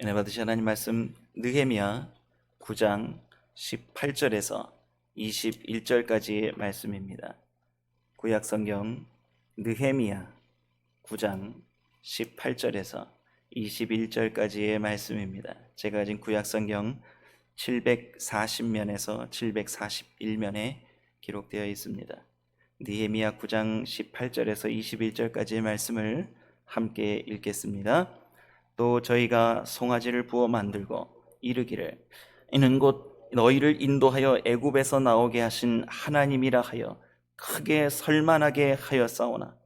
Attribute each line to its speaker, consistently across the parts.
Speaker 1: 은혜 받으신 하나님 말씀 느헤미야 9장 18절에서 21절까지의 말씀입니다. 구약 성경 느헤미야 9장 18절에서 21절까지의 말씀입니다. 제가 가진 구약 성경 740면에서 741면에 기록되어 있습니다. 느헤미야 9장 18절에서 21절까지의 말씀을 함께 읽겠습니다. 또 저희가 송아지를 부어 만들고 이르기를 이는 곧 너희를 인도하여 애굽에서 나오게 하신 하나님이라 하여 크게 설만하게 하였사오나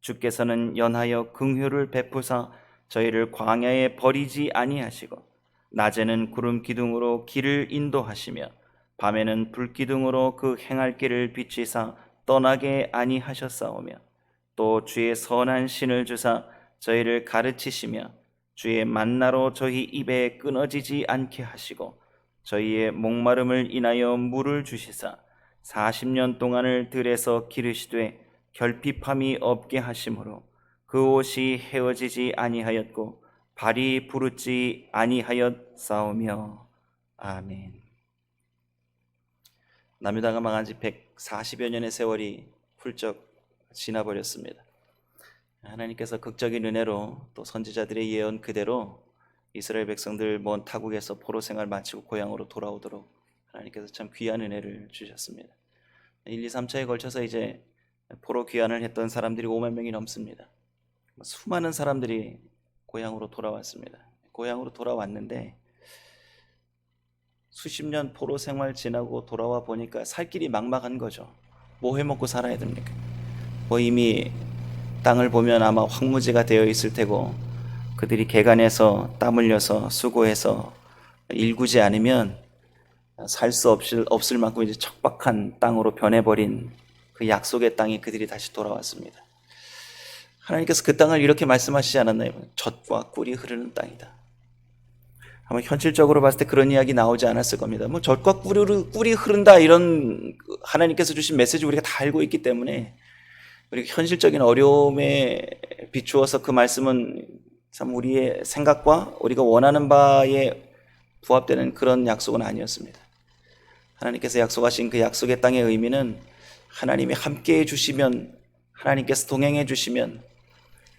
Speaker 1: 주께서는 연하여 긍휼을 베푸사 저희를 광야에 버리지 아니하시고 낮에는 구름 기둥으로 길을 인도하시며 밤에는 불 기둥으로 그 행할 길을 비치사 떠나게 아니하셨사오며 또 주의 선한 신을 주사 저희를 가르치시며 주의 만나로 저희 입에 끊어지지 않게 하시고 저희의 목마름을 인하여 물을 주시사 40년 동안을 들에서 기르시되 결핍함이 없게 하심으로 그 옷이 헤어지지 아니하였고 발이 부르지 아니하였사오며 아멘. 남유다가 망한 지 140여 년의 세월이 훌쩍 지나버렸습니다. 하나님께서 극적인 은혜로 또 선지자들의 예언 그대로 이스라엘 백성들 먼 타국에서 포로 생활 마치고 고향으로 돌아오도록 하나님께서 참 귀한 은혜를 주셨습니다. 1, 2, 3차에 걸쳐서 이제 포로 귀환을 했던 사람들이 5만 명이 넘습니다. 수많은 사람들이 고향으로 돌아왔습니다. 고향으로 돌아왔는데 수십 년 포로 생활 지나고 돌아와 보니까 살 길이 막막한 거죠. 뭐 해먹고 살아야 됩니까? 뭐 이미 땅을 보면 아마 황무지가 되어 있을 테고 그들이 개간해서 땀 흘려서 수고해서 일구지 않으면 살 수 없을 만큼 이제 척박한 땅으로 변해버린 그 약속의 땅에 그들이 다시 돌아왔습니다. 하나님께서 그 땅을 이렇게 말씀하시지 않았나요? 젖과 꿀이 흐르는 땅이다. 아마 현실적으로 봤을 때 그런 이야기 나오지 않았을 겁니다. 뭐 젖과 꿀이 흐른다 이런 하나님께서 주신 메시지 우리가 다 알고 있기 때문에 우리가 현실적인 어려움에 비추어서 그 말씀은 참 우리의 생각과 우리가 원하는 바에 부합되는 그런 약속은 아니었습니다. 하나님께서 약속하신 그 약속의 땅의 의미는 하나님이 함께해 주시면, 하나님께서 동행해 주시면,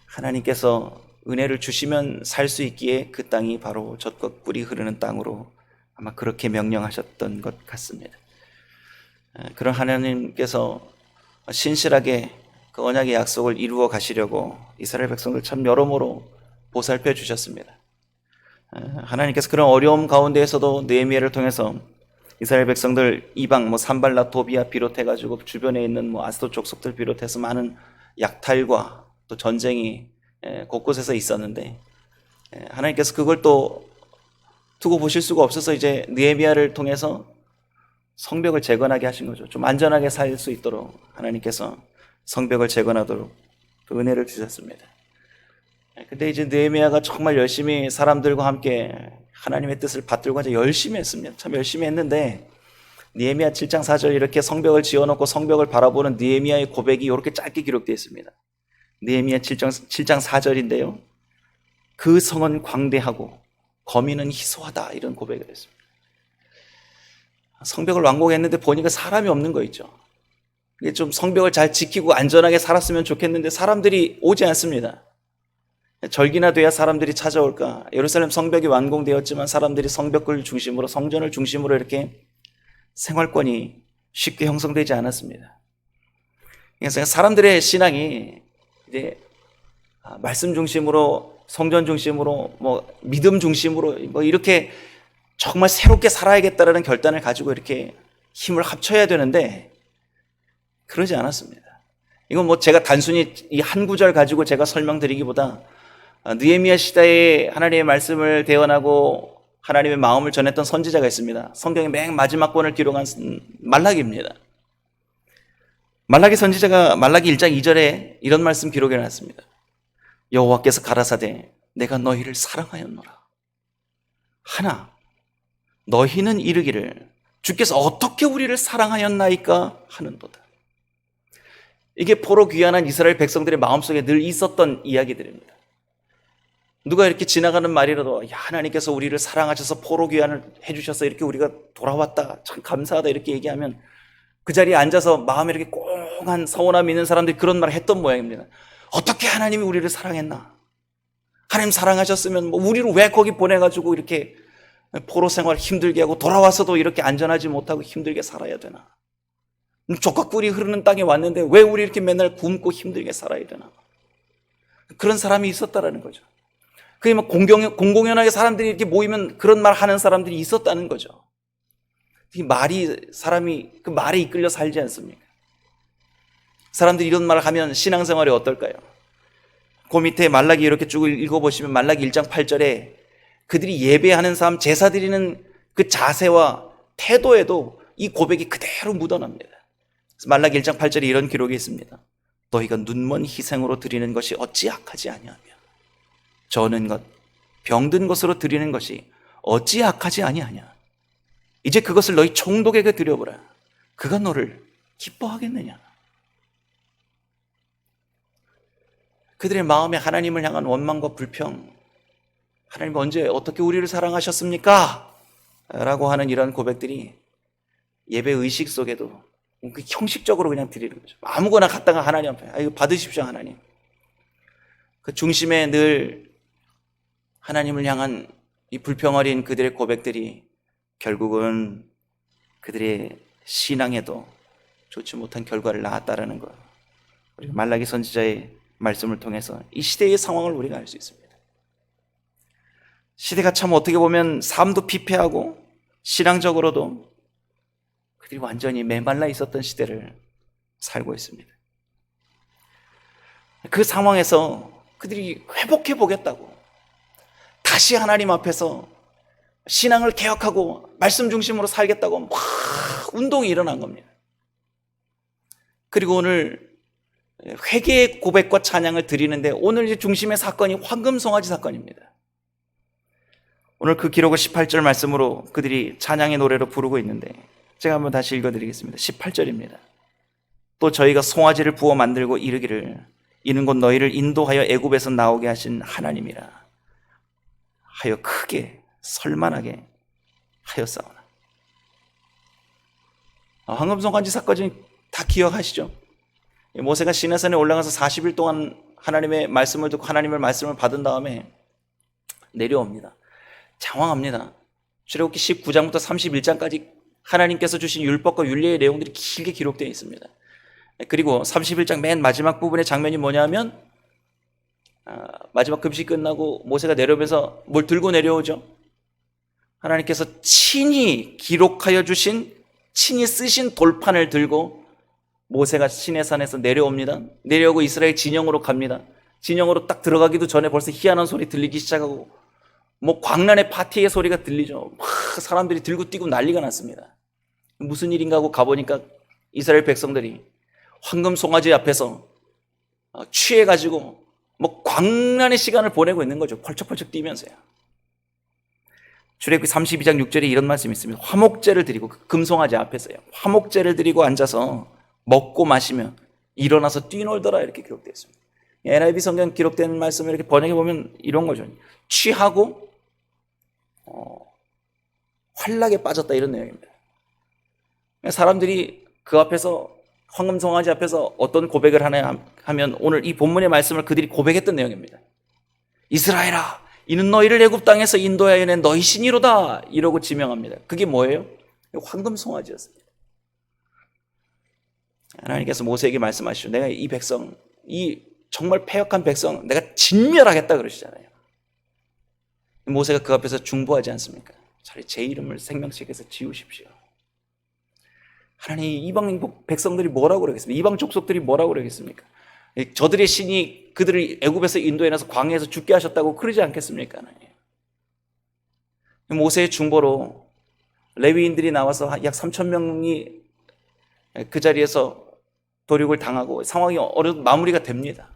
Speaker 1: 하나님께서 은혜를 주시면 살 수 있기에 그 땅이 바로 젖과 꿀이 흐르는 땅으로 아마 그렇게 명령하셨던 것 같습니다. 그런 하나님께서 신실하게 그 언약의 약속을 이루어 가시려고 이스라엘 백성들 참 여러모로 보살펴 주셨습니다. 하나님께서 그런 어려움 가운데에서도 느헤미야를 통해서 이스라엘 백성들 이방 산발라 도비아 비롯해가지고 주변에 있는 아스돗 족속들 비롯해서 많은 약탈과 또 전쟁이 곳곳에서 있었는데 하나님께서 그걸 또 두고 보실 수가 없어서 이제 느헤미야를 통해서 성벽을 재건하게 하신 거죠. 좀 안전하게 살 수 있도록 하나님께서 성벽을 재건하도록 그 은혜를 주셨습니다. 근데 이제 느헤미야가 정말 열심히 사람들과 함께 하나님의 뜻을 받들고 이제 열심히 했습니다. 참 열심히 했는데 느헤미야 7장 4절 이렇게 성벽을 지어놓고 성벽을 바라보는 느헤미야의 고백이 이렇게 짧게 기록되어 있습니다. 느헤미야 7장 4절인데요. 그 성은 광대하고 거민은 희소하다 이런 고백을 했습니다. 성벽을 완공했는데 보니까 사람이 없는 거 있죠. 이게 좀 성벽을 잘 지키고 안전하게 살았으면 좋겠는데 사람들이 오지 않습니다. 절기나 돼야 사람들이 찾아올까? 예루살렘 성벽이 완공되었지만 사람들이 성벽을 중심으로 성전을 중심으로 이렇게 생활권이 쉽게 형성되지 않았습니다. 그래서 사람들의 신앙이 이제 말씀 중심으로 성전 중심으로 믿음 중심으로 이렇게 정말 새롭게 살아야겠다라는 결단을 가지고 이렇게 힘을 합쳐야 되는데 그러지 않았습니다. 이건 제가 단순히 이 한 구절 가지고 제가 설명드리기보다 느헤미야 시대에 하나님의 말씀을 대언하고 하나님의 마음을 전했던 선지자가 있습니다. 성경의 맨 마지막 권을 기록한 말라기입니다. 말라기 선지자가 말라기 1장 2절에 이런 말씀 기록해 놨습니다. 여호와께서 가라사대 내가 너희를 사랑하였노라. 하나 너희는 이르기를 주께서 어떻게 우리를 사랑하였나이까 하는도다. 이게 포로 귀환한 이스라엘 백성들의 마음속에 늘 있었던 이야기들입니다. 누가 이렇게 지나가는 말이라도 야, 하나님께서 우리를 사랑하셔서 포로 귀환을 해주셔서 이렇게 우리가 돌아왔다, 참 감사하다 이렇게 얘기하면 그 자리에 앉아서 마음에 이렇게 꽁한 서운함이 있는 사람들이 그런 말을 했던 모양입니다. 어떻게 하나님이 우리를 사랑했나? 하나님 사랑하셨으면 뭐 우리를 왜 거기 보내가지고 이렇게 포로 생활 힘들게 하고 돌아와서도 이렇게 안전하지 못하고 힘들게 살아야 되나? 족과 꿀이 흐르는 땅에 왔는데 왜 우리 이렇게 맨날 굶고 힘들게 살아야 되나? 그런 사람이 있었다라는 거죠. 그게 막 공공연하게 사람들이 이렇게 모이면 그런 말 하는 사람들이 있었다는 거죠. 이 사람이 그 말에 이끌려 살지 않습니까? 사람들이 이런 말을 하면 신앙생활이 어떨까요? 그 밑에 말라기 이렇게 쭉 읽어보시면 말라기 1장 8절에 그들이 예배하는 삶, 제사 드리는 그 자세와 태도에도 이 고백이 그대로 묻어납니다. 그래서 말라기 1장 8절에 이런 기록이 있습니다. 너희가 눈먼 희생으로 드리는 것이 어찌 악하지 아니하며 저는 것, 병든 것으로 드리는 것이 어찌 악하지 아니하냐. 이제 그것을 너희 총독에게 드려보라. 그가 너를 기뻐하겠느냐. 그들의 마음에 하나님을 향한 원망과 불평, 하나님 언제 어떻게 우리를 사랑하셨습니까? 라고 하는 이런 고백들이 예배 의식 속에도 형식적으로 그냥 드리는 거죠. 아무거나 갖다가 하나님 앞에 이거 받으십시오 하나님. 그 중심에 늘 하나님을 향한 이 불평 어린 그들의 고백들이 결국은 그들의 신앙에도 좋지 못한 결과를 낳았다라는 것. 우리 말라기 선지자의 말씀을 통해서 이 시대의 상황을 우리가 알 수 있습니다. 시대가 참 어떻게 보면 삶도 피폐하고 신앙적으로도 그들이 완전히 메말라 있었던 시대를 살고 있습니다. 그 상황에서 그들이 회복해 보겠다고 다시 하나님 앞에서 신앙을 개혁하고 말씀 중심으로 살겠다고 막 운동이 일어난 겁니다. 그리고 오늘 회개의 고백과 찬양을 드리는데 오늘 이제 중심의 사건이 황금송아지 사건입니다. 오늘 그 기록을 18절 말씀으로 그들이 찬양의 노래로 부르고 있는데 제가 한번 다시 읽어드리겠습니다. 18절입니다. 또 저희가 송아지를 부어 만들고 이르기를 이는 곧 너희를 인도하여 애굽에서 나오게 하신 하나님이라 하여 크게 설만하게 하였사오나. 황금송아지 사건이 다 기억하시죠? 모세가 시내산에 올라가서 40일 동안 하나님의 말씀을 듣고 하나님의 말씀을 받은 다음에 내려옵니다. 장황합니다. 출애굽기 19장부터 31장까지 하나님께서 주신 율법과 율례의 내용들이 길게 기록되어 있습니다. 그리고 31장 맨 마지막 부분의 장면이 뭐냐면 마지막 금식 끝나고 모세가 내려오면서 뭘 들고 내려오죠? 하나님께서 친히 기록하여 주신, 친히 쓰신 돌판을 들고 모세가 시내산에서 내려옵니다. 내려오고 이스라엘 진영으로 갑니다. 진영으로 딱 들어가기도 전에 벌써 희한한 소리 들리기 시작하고 뭐 광란의 파티의 소리가 들리죠. 막 사람들이 들고 뛰고 난리가 났습니다. 무슨 일인가 하고 가보니까 이스라엘 백성들이 황금 송아지 앞에서 취해가지고 뭐 광란의 시간을 보내고 있는 거죠. 펄쩍펄쩍 뛰면서요. 출애굽기 32장 6절에 이런 말씀이 있습니다. 화목제를 드리고 그 금송아지 앞에서요. 화목제를 드리고 앉아서 먹고 마시며 일어나서 뛰놀더라 이렇게 기록되어 있습니다. NIV 성경 기록된 말씀을 이렇게 번역해 보면 이런 거죠. 취하고 환락에 빠졌다 이런 내용입니다. 사람들이 그 앞에서 황금송아지 앞에서 어떤 고백을 하냐 하면 오늘 이 본문의 말씀을 그들이 고백했던 내용입니다. 이스라엘아, 이는 너희를 애굽 땅에서 인도하여 낸 너희 신이로다 이러고 지명합니다. 그게 뭐예요? 황금송아지였습니다. 하나님께서 모세에게 말씀하시죠. 내가 이 백성, 이 정말 패역한 백성 내가 진멸하겠다 그러시잖아요. 모세가 그 앞에서 중보하지 않습니까? 차라리 제 이름을 생명책에서 지우십시오. 하나님, 이방 백성들이 뭐라고 그러겠습니까? 이방 족속들이 뭐라고 그러겠습니까? 저들의 신이 그들을 애굽에서 인도해내서 광야에서 죽게 하셨다고 그러지 않겠습니까? 하나님. 모세의 중보로 레위인들이 나와서 약 3,000명이 그 자리에서 도륙을 당하고 상황이 마무리가 됩니다.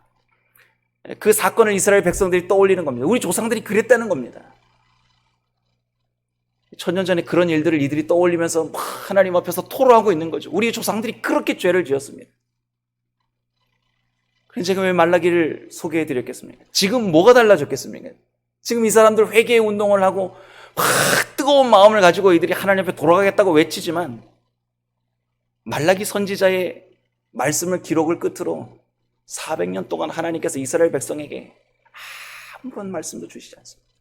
Speaker 1: 그 사건을 이스라엘 백성들이 떠올리는 겁니다. 우리 조상들이 그랬다는 겁니다. 천년 전에 그런 일들을 이들이 떠올리면서 막 하나님 앞에서 토로하고 있는 거죠. 우리 조상들이 그렇게 죄를 지었습니다. 그래서 제가 왜 말라기를 소개해 드렸겠습니까? 지금 뭐가 달라졌겠습니까? 지금 이 사람들 회개의 운동을 하고 막 뜨거운 마음을 가지고 이들이 하나님 앞에 돌아가겠다고 외치지만 말라기 선지자의 말씀을 기록을 끝으로 400년 동안 하나님께서 이스라엘 백성에게 아무런 말씀도 주시지 않습니다.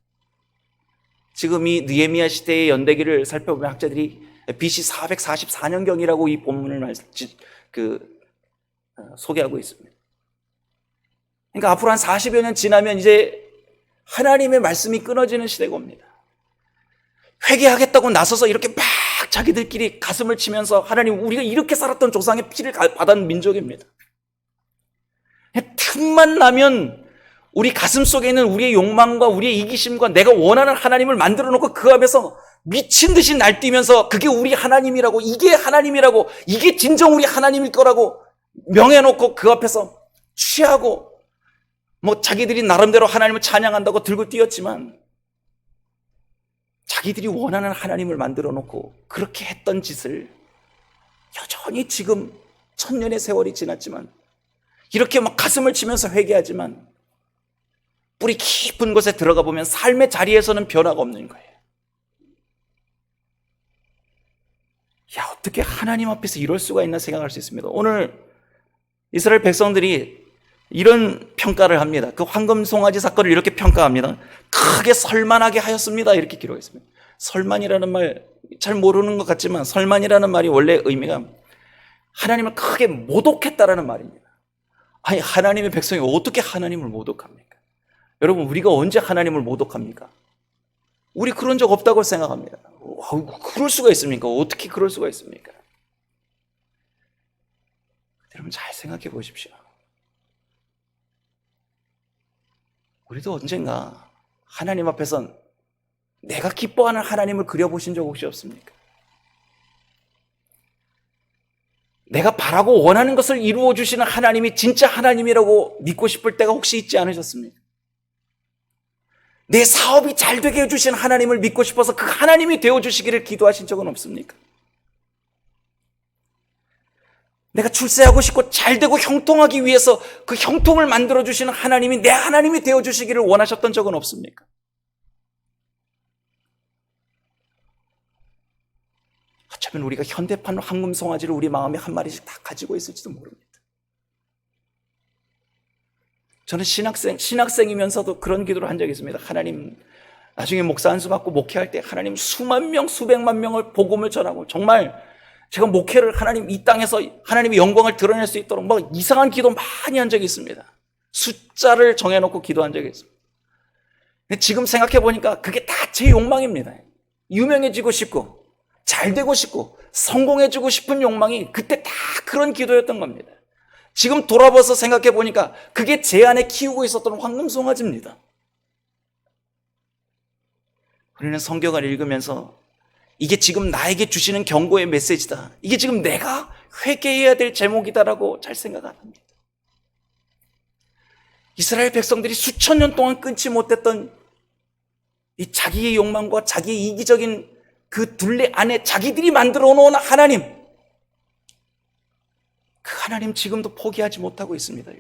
Speaker 1: 지금 이 느헤미야 시대의 연대기를 살펴보면 학자들이 BC 444년경이라고 이 본문을 소개하고 있습니다. 그러니까 앞으로 한 40여 년 지나면 이제 하나님의 말씀이 끊어지는 시대가 옵니다. 회개하겠다고 나서서 이렇게 막 자기들끼리 가슴을 치면서 하나님, 우리가 이렇게 살았던 조상의 피를 받은 민족입니다. 틈만 나면 우리 가슴 속에 있는 우리의 욕망과 우리의 이기심과 내가 원하는 하나님을 만들어 놓고 그 앞에서 미친 듯이 날뛰면서 그게 우리 하나님이라고, 이게 하나님이라고, 이게 진정 우리 하나님일 거라고 명해놓고 그 앞에서 취하고 자기들이 나름대로 하나님을 찬양한다고 들고 뛰었지만 자기들이 원하는 하나님을 만들어 놓고 그렇게 했던 짓을 여전히 지금 1000년의 세월이 지났지만 이렇게 막 가슴을 치면서 회개하지만 뿌리 깊은 곳에 들어가 보면 삶의 자리에서는 변화가 없는 거예요. 야, 어떻게 하나님 앞에서 이럴 수가 있나 생각할 수 있습니다. 오늘 이스라엘 백성들이 이런 평가를 합니다. 그 황금 송아지 사건을 이렇게 평가합니다. 크게 설만하게 하였습니다. 이렇게 기록했습니다. 설만이라는 말 잘 모르는 것 같지만 설만이라는 말이 원래 의미가 하나님을 크게 모독했다라는 말입니다. 아니, 하나님의 백성이 어떻게 하나님을 모독합니까? 여러분, 우리가 언제 하나님을 모독합니까? 우리 그런 적 없다고 생각합니다. 그럴 수가 있습니까? 어떻게 그럴 수가 있습니까? 여러분, 잘 생각해 보십시오. 우리도 언젠가 하나님 앞에선 내가 기뻐하는 하나님을 그려보신 적 혹시 없습니까? 내가 바라고 원하는 것을 이루어 주시는 하나님이 진짜 하나님이라고 믿고 싶을 때가 혹시 있지 않으셨습니까? 내 사업이 잘 되게 해주신 하나님을 믿고 싶어서 그 하나님이 되어주시기를 기도하신 적은 없습니까? 내가 출세하고 싶고 잘 되고 형통하기 위해서 그 형통을 만들어주시는 하나님이 내 하나님이 되어주시기를 원하셨던 적은 없습니까? 어쩌면 우리가 현대판 황금 송아지를 우리 마음에 한 마리씩 다 가지고 있을지도 모릅니다. 저는 신학생이면서도 그런 기도를 한 적이 있습니다. 하나님, 나중에 목사 안수 받고 목회할 때 하나님 수만 명, 수백만 명을 복음을 전하고 정말 제가 목회를 하나님 이 땅에서 하나님의 영광을 드러낼 수 있도록 막 이상한 기도 많이 한 적이 있습니다. 숫자를 정해놓고 기도한 적이 있습니다. 지금 생각해 보니까 그게 다 제 욕망입니다. 유명해지고 싶고 잘 되고 싶고 성공해지고 싶은 욕망이 그때 다 그런 기도였던 겁니다. 지금 돌아봐서 생각해 보니까 그게 제 안에 키우고 있었던 황금송아지입니다. 우리는 성경을 읽으면서 이게 지금 나에게 주시는 경고의 메시지다, 이게 지금 내가 회개해야 될 제목이다라고 잘 생각 안 합니다. 이스라엘 백성들이 수천 년 동안 끊지 못했던 이 자기의 욕망과 자기의 이기적인 그 둘레 안에 자기들이 만들어 놓은 하나님, 그 하나님 지금도 포기하지 못하고 있습니다.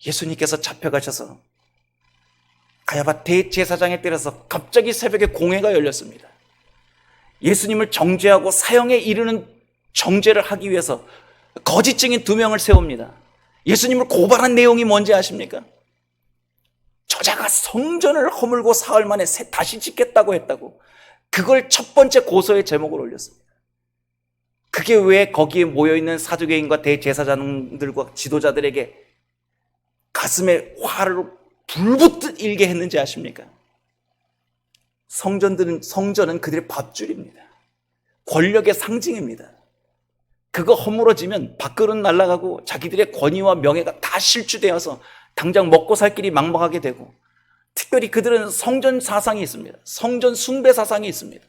Speaker 1: 예수님께서 잡혀가셔서 가야바 대제사장에 때려서 갑자기 새벽에 공회가 열렸습니다. 예수님을 정죄하고 사형에 이르는 정죄를 하기 위해서 거짓 증인 2명을 세웁니다. 예수님을 고발한 내용이 뭔지 아십니까? 저자가 성전을 허물고 사흘 만에 다시 짓겠다고 했다고, 그걸 첫 번째 고소의 제목으로 올렸습니다. 그게 왜 거기에 모여있는 사두개인과 대제사장들과 지도자들에게 가슴에 화를 불붙듯 일게 했는지 아십니까? 성전은 그들의 밥줄입니다. 권력의 상징입니다. 그거 허물어지면 밥그릇 날아가고 자기들의 권위와 명예가 다 실추되어서 당장 먹고 살 길이 막막하게 되고, 특별히 그들은 성전 사상이 있습니다. 성전 숭배 사상이 있습니다.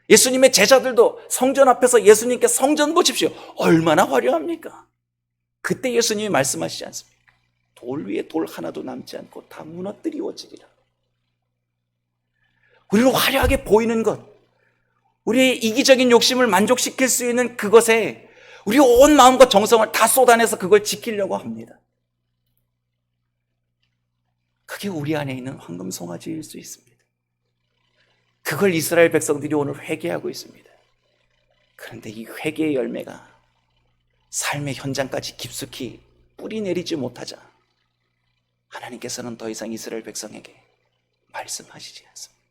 Speaker 1: 예수님의 제자들도 성전 앞에서 예수님께 성전 보십시오, 얼마나 화려합니까? 그때 예수님이 말씀하시지 않습니까? 돌 위에 돌 하나도 남지 않고 다 무너뜨리워지리라. 우리를 화려하게 보이는 것, 우리의 이기적인 욕심을 만족시킬 수 있는 그것에 우리 온 마음과 정성을 다 쏟아내서 그걸 지키려고 합니다. 그게 우리 안에 있는 황금 송아지일 수 있습니다. 그걸 이스라엘 백성들이 오늘 회개하고 있습니다. 그런데 이 회개의 열매가 삶의 현장까지 깊숙이 뿌리 내리지 못하자 하나님께서는 더 이상 이스라엘 백성에게 말씀하시지 않습니다.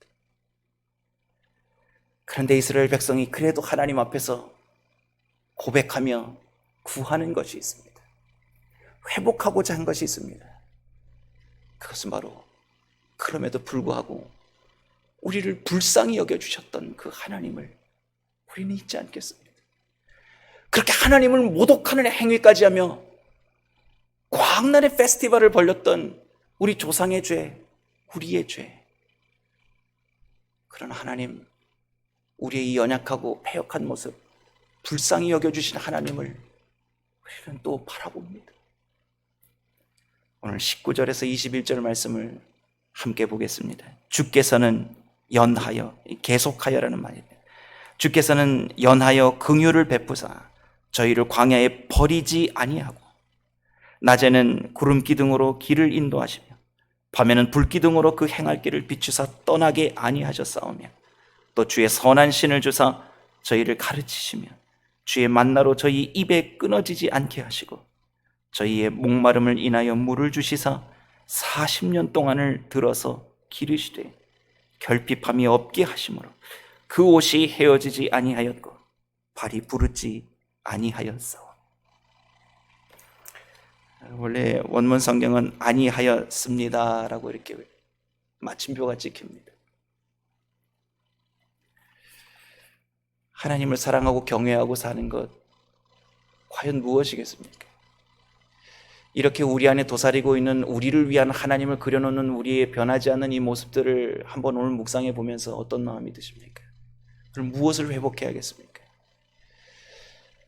Speaker 1: 그런데 이스라엘 백성이 그래도 하나님 앞에서 고백하며 구하는 것이 있습니다. 회복하고자 한 것이 있습니다. 그것은 바로 그럼에도 불구하고 우리를 불쌍히 여겨주셨던 그 하나님을 우리는 잊지 않겠습니다. 그렇게 하나님을 모독하는 행위까지 하며 광란의 페스티벌을 벌렸던 우리 조상의 죄, 우리의 죄. 그러나 하나님, 우리의 이 연약하고 패역한 모습, 불쌍히 여겨주신 하나님을 우리는 또 바라봅니다. 오늘 19절에서 21절 말씀을 함께 보겠습니다. 주께서는 연하여, 계속하여라는 말입니다. 주께서는 연하여 긍휼을 베푸사 저희를 광야에 버리지 아니하고 낮에는 구름 기둥으로 길을 인도하시며 밤에는 불 기둥으로 그 행할 길을 비추사 떠나게 아니하셨사오며 또 주의 선한 신을 주사 저희를 가르치시며 주의 만나로 저희 입에 끊어지지 않게 하시고 저희의 목마름을 인하여 물을 주시사 40년 동안을 들어서 기르시되 결핍함이 없게 하심으로 그 옷이 헤어지지 아니하였고 발이 부르지 아니하였사오. 원래 원문 성경은 아니하였습니다라고 이렇게 마침표가 찍힙니다. 하나님을 사랑하고 경외하고 사는 것 과연 무엇이겠습니까? 이렇게 우리 안에 도사리고 있는 우리를 위한 하나님을 그려놓는 우리의 변하지 않는 이 모습들을 한번 오늘 묵상해 보면서 어떤 마음이 드십니까? 그럼 무엇을 회복해야겠습니까?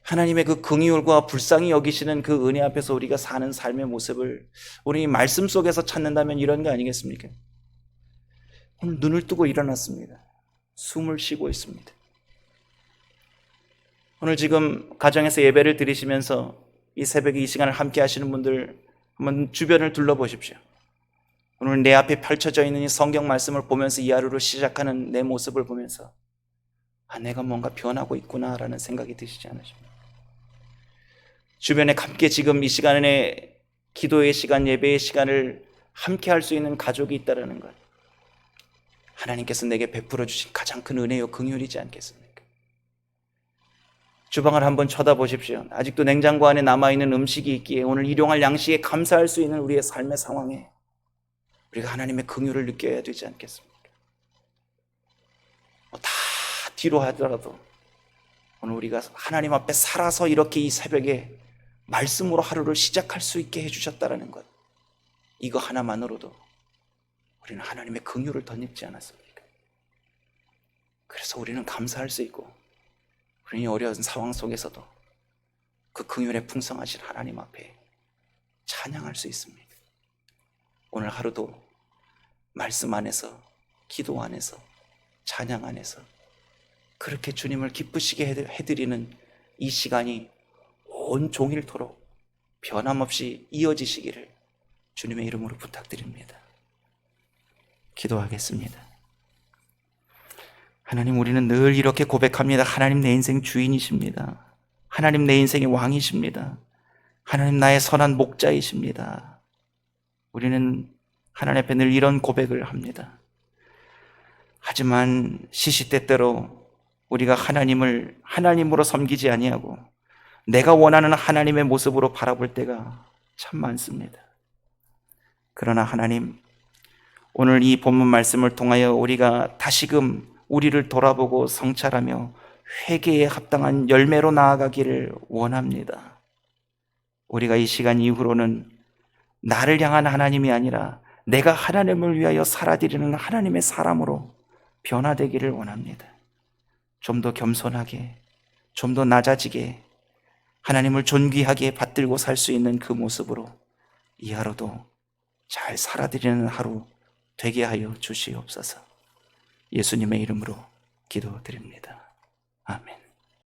Speaker 1: 하나님의 그 긍휼과 불쌍히 여기시는 그 은혜 앞에서 우리가 사는 삶의 모습을 우리 말씀 속에서 찾는다면 이런 거 아니겠습니까? 오늘 눈을 뜨고 일어났습니다. 숨을 쉬고 있습니다. 오늘 지금 가정에서 예배를 드리시면서 이 새벽에 이 시간을 함께 하시는 분들 한번 주변을 둘러보십시오. 오늘 내 앞에 펼쳐져 있는 이 성경 말씀을 보면서 이 하루를 시작하는 내 모습을 보면서 내가 뭔가 변하고 있구나라는 생각이 드시지 않으십니까? 주변에 함께 지금 이 시간에 기도의 시간, 예배의 시간을 함께 할 수 있는 가족이 있다는 것, 하나님께서 내게 베풀어 주신 가장 큰 은혜요 긍휼이지 않겠습니까? 주방을 한번 쳐다보십시오. 아직도 냉장고 안에 남아있는 음식이 있기에 오늘 일용할 양식에 감사할 수 있는 우리의 삶의 상황에 우리가 하나님의 긍휼을 느껴야 되지 않겠습니까? 다 뒤로 하더라도 오늘 우리가 하나님 앞에 살아서 이렇게 이 새벽에 말씀으로 하루를 시작할 수 있게 해주셨다는 것, 이거 하나만으로도 우리는 하나님의 긍휼을 덧입지 않았습니까? 그래서 우리는 감사할 수 있고 우리는 어려운 상황 속에서도 그 긍휼에 풍성하신 하나님 앞에 찬양할 수 있습니다. 오늘 하루도 말씀 안에서, 기도 안에서, 찬양 안에서 그렇게 주님을 기쁘시게 해드리는 이 시간이 온종일토록 변함없이 이어지시기를 주님의 이름으로 부탁드립니다. 기도하겠습니다. 하나님, 우리는 늘 이렇게 고백합니다. 하나님, 내 인생 주인이십니다. 하나님, 내 인생의 왕이십니다. 하나님, 나의 선한 목자이십니다. 우리는 하나님 앞에 늘 이런 고백을 합니다. 하지만 시시때때로 우리가 하나님을 하나님으로 섬기지 아니하고 내가 원하는 하나님의 모습으로 바라볼 때가 참 많습니다. 그러나 하나님, 오늘 이 본문 말씀을 통하여 우리가 다시금 우리를 돌아보고 성찰하며 회개에 합당한 열매로 나아가기를 원합니다. 우리가 이 시간 이후로는 나를 향한 하나님이 아니라 내가 하나님을 위하여 살아드리는 하나님의 사람으로 변화되기를 원합니다. 좀 더 겸손하게, 좀 더 낮아지게, 하나님을 존귀하게 받들고 살 수 있는 그 모습으로 이 하루도 잘 살아드리는 하루 되게 하여 주시옵소서. 예수님의 이름으로 기도드립니다. 아멘.